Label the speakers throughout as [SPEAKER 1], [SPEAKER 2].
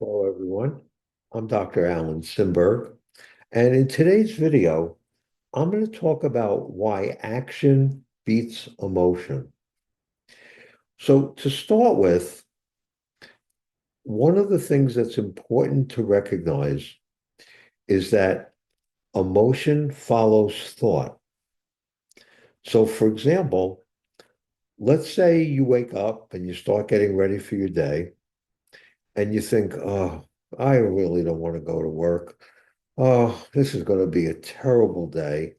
[SPEAKER 1] Hello, everyone. I'm Dr. Alan Simberg, and in today's video, I'm going to talk about why action beats emotion. So, to start with, one of the things that's important to recognize is that emotion follows thought. So, for example, let's say you wake up and you start getting ready for your day, and you think, oh, I really don't want to go to work. Oh, this is going to be a terrible day.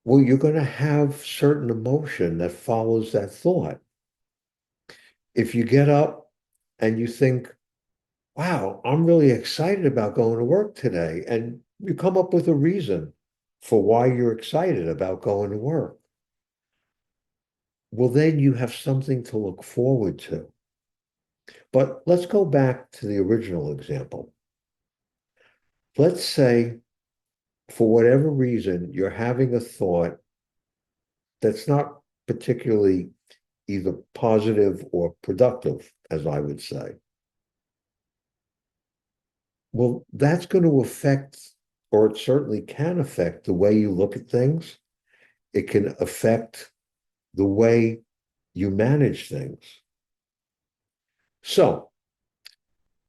[SPEAKER 1] Well, you're going to have certain emotion that follows that thought. If you get up and you think, wow, I'm really excited about going to work today, and you come up with a reason for why you're excited about going to work, well, then you have something to look forward to. But let's go back to the original example. Let's say, for whatever reason, you're having a thought that's not particularly either positive or productive, as I would say. Well, that's going to affect, or it certainly can affect the way you look at things. It can affect the way you manage things. So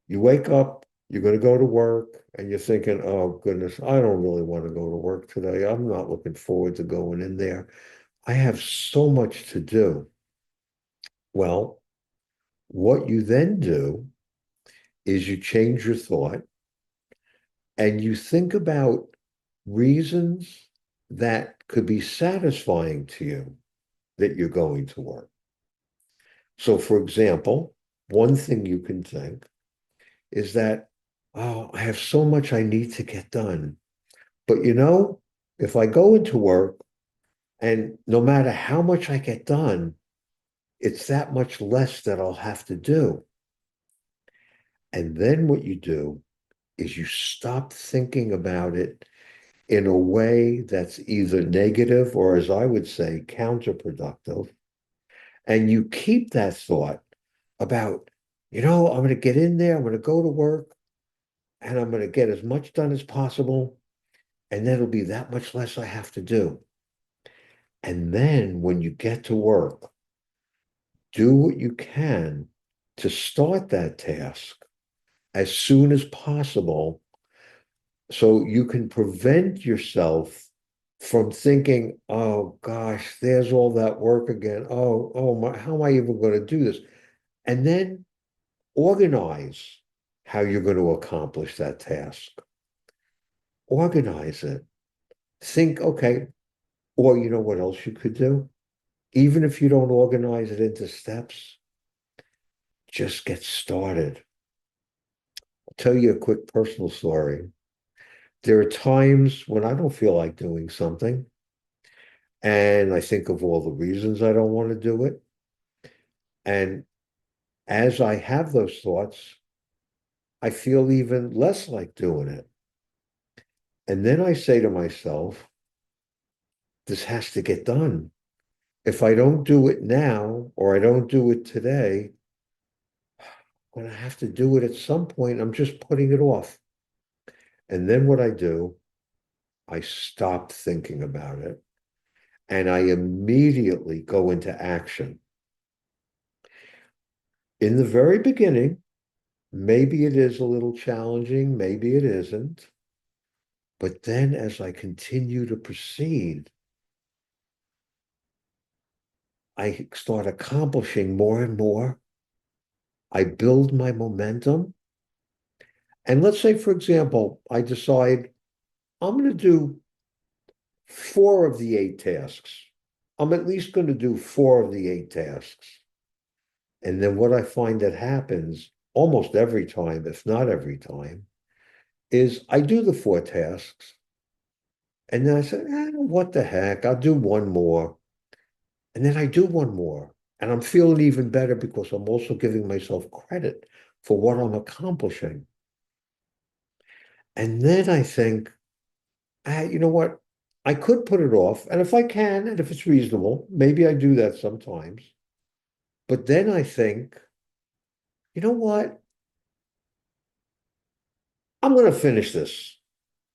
[SPEAKER 1] you wake up, you're going to go to work, and you're thinking, oh, goodness, I don't really want to go to work today. I'm not looking forward to going in there. I have so much to do. Well, what you then do is you change your thought and you think about reasons that could be satisfying to you that you're going to work. So, for example, one thing you can think is that, oh, I have so much I need to get done. But if I go into work and no matter how much I get done, it's that much less that I'll have to do. And then what you do is you stop thinking about it in a way that's either negative or, as I would say, counterproductive. And you keep that thought about, I'm going to get in there, I'm going to go to work, and I'm going to get as much done as possible. And then it'll be that much less I have to do. And then when you get to work, do what you can to start that task as soon as possible so you can prevent yourself from thinking, oh gosh, there's all that work again. How am I even going to do this? And then organize how you're going to accomplish that task. Organize it. Think, okay, or you know what else you could do? Even if you don't organize it into steps, just get started. I'll tell you a quick personal story. There are times when I don't feel like doing something, and I think of all the reasons I don't want to do it. And as I have those thoughts, I feel even less like doing it. And then I say to myself, this has to get done. If I don't do it now or I don't do it today, I'm going to have to do it at some point. I'm just putting it off. And then what I do, I stop thinking about it and I immediately go into action. In the very beginning, maybe it is a little challenging, maybe it isn't. But then as I continue to proceed, I start accomplishing more and more. I build my momentum. And let's say, for example, I decide I'm going to do 4 of the 8 tasks. I'm at least going to do 4 of the 8 tasks. And then what I find that happens almost every time, if not every time, is I do the 4 tasks. And then I say, what the heck? I'll do one more. And then I do one more. And I'm feeling even better because I'm also giving myself credit for what I'm accomplishing. And then I think, you know what? I could put it off. And if I can, and if it's reasonable, maybe I do that sometimes. But then I think, you know what? I'm going to finish this.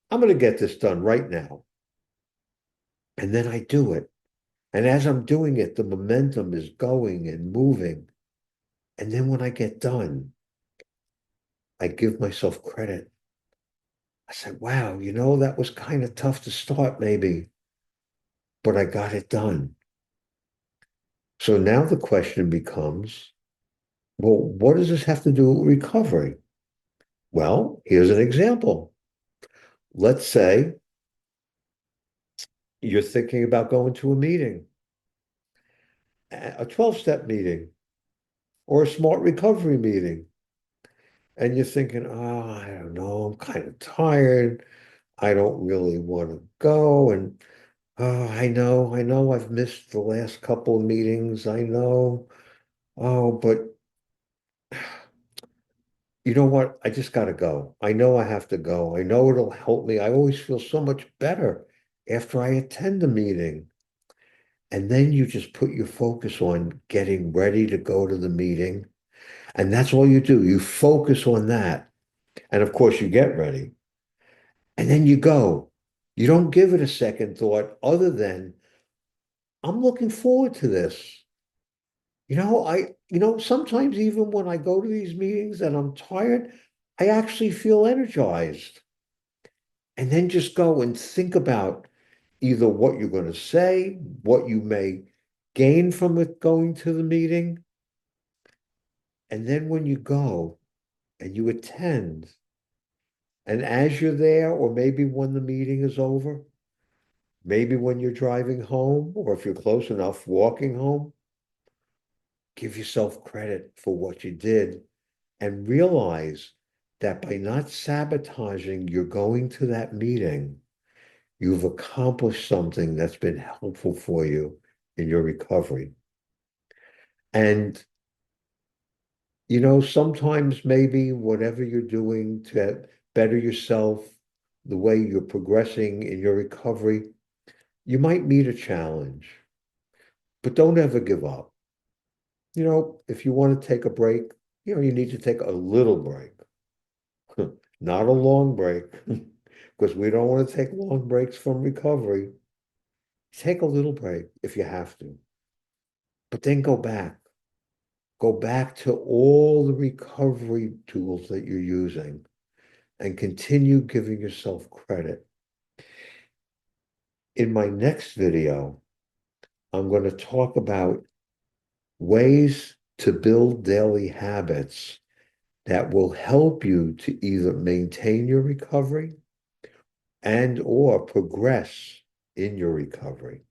[SPEAKER 1] I'm going to get this done right now. And then I do it. And as I'm doing it, the momentum is going and moving. And then when I get done, I give myself credit. I said, wow, that was kind of tough to start, maybe, but I got it done. So now the question becomes, well, what does this have to do with recovery? Well, here's an example. Let's say you're thinking about going to a meeting, a 12-step meeting or a smart recovery meeting, and you're thinking, oh, I don't know, I'm kind of tired. I don't really want to go. And oh, I know I've missed the last couple of meetings. I know. Oh, but you know what? I just got to go. I know I have to go. I know it'll help me. I always feel so much better after I attend a meeting. And then you just put your focus on getting ready to go to the meeting. And that's all you do. You focus on that. And of course, you get ready. And then you go. You don't give it a second thought other than, I'm looking forward to this. Sometimes even when I go to these meetings and I'm tired, I actually feel energized. And then just go and think about either what you're going to say, what you may gain from it going to the meeting. And then when you go and you attend, and as you're there, or maybe when the meeting is over, maybe when you're driving home, or if you're close enough, walking home, give yourself credit for what you did and realize that by not sabotaging your going to that meeting, you've accomplished something that's been helpful for you in your recovery. And, sometimes maybe whatever you're doing to better yourself, the way you're progressing in your recovery, you might meet a challenge, but don't ever give up. If you want to take a break, you need to take a little break, not a long break, because we don't want to take long breaks from recovery. Take a little break if you have to, but then go back. Go back to all the recovery tools that you're using and continue giving yourself credit. In my next video, I'm going to talk about ways to build daily habits that will help you to either maintain your recovery and or progress in your recovery.